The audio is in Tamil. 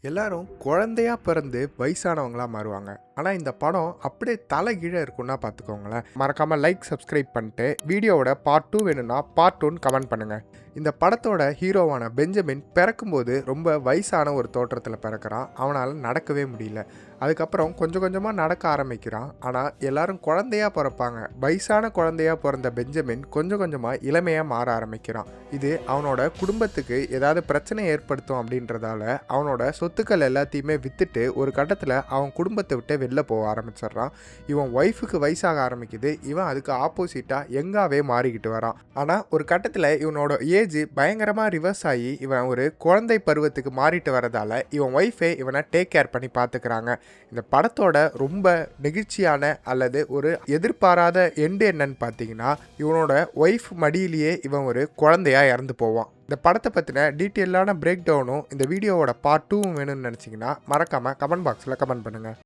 எல்லாரும் குழந்தையா பிறந்து வயசானவங்களா மாறுவாங்க. ஆனா இந்த படம் அப்படியே தலைகீழ இருக்கும்னா பார்த்துக்கோங்களேன். மறக்காம லைக், சப்ஸ்கிரைப் பண்ணிட்டு வீடியோவோட பார்ட் 2 வேணும்னா பார்ட் 1 கமெண்ட் பண்ணுங்க. இந்த படத்தோட ஹீரோவான பெஞ்சமின் பிறக்கும்போது ரொம்ப வயசான ஒரு தோற்றத்தில் பிறக்கிறான். அவனால் நடக்கவே முடியல. அதுக்கப்புறம் கொஞ்சம் கொஞ்சமாக நடக்க ஆரம்பிக்கிறான். ஆனால் எல்லாரும் குழந்தையா பிறப்பாங்க. வயசான குழந்தையா பிறந்த பெஞ்சமின் கொஞ்சம் கொஞ்சமாக இளமையாக மாற ஆரம்பிக்கிறான். இது அவனோட குடும்பத்துக்கு ஏதாவது பிரச்சனை ஏற்படுத்தும் அப்படின்றதால அவனோட சொத்துக்கள் எல்லாத்தையுமே வித்துட்டு ஒரு கட்டத்தில் அவன் குடும்பத்தை விட்டு வெளில போக ஆரம்பிச்சிடுறான். இவன் ஒய்ஃபுக்கு வயசாக ஆரம்பிக்குது. இவன் அதுக்கு ஆப்போசிட்டாக யங்காவே மாறிக்கிட்டு வரான். ஆனால் ஒரு கட்டத்தில் இவனோட ஏஜ் பயங்கரமாக ரிவர்ஸ் ஆகி இவன் ஒரு குழந்தை பருவத்துக்கு மாறிட்டு வரதால இவன் ஒய்ஃபே இவனை டேக் கேர் பண்ணி பார்த்துக்கிறாங்க. இந்த படத்தோட ரொம்ப நெகிழ்ச்சியான அல்லது ஒரு எதிர்பாராத எண்டு என்னன்னு பார்த்தீங்கன்னா, இவனோட ஒய்ஃப் மடியிலேயே இவன் ஒரு குழந்தையா இறந்து போவான். இந்த படத்தை பற்றின டீட்டெயிலான பிரேக் டவுனும் இந்த வீடியோவோட பார்ட் 2 வேணும்னு நினச்சிங்கன்னா மறக்காமல் கமெண்ட் பாக்ஸில் கமெண்ட் பண்ணுங்கள்.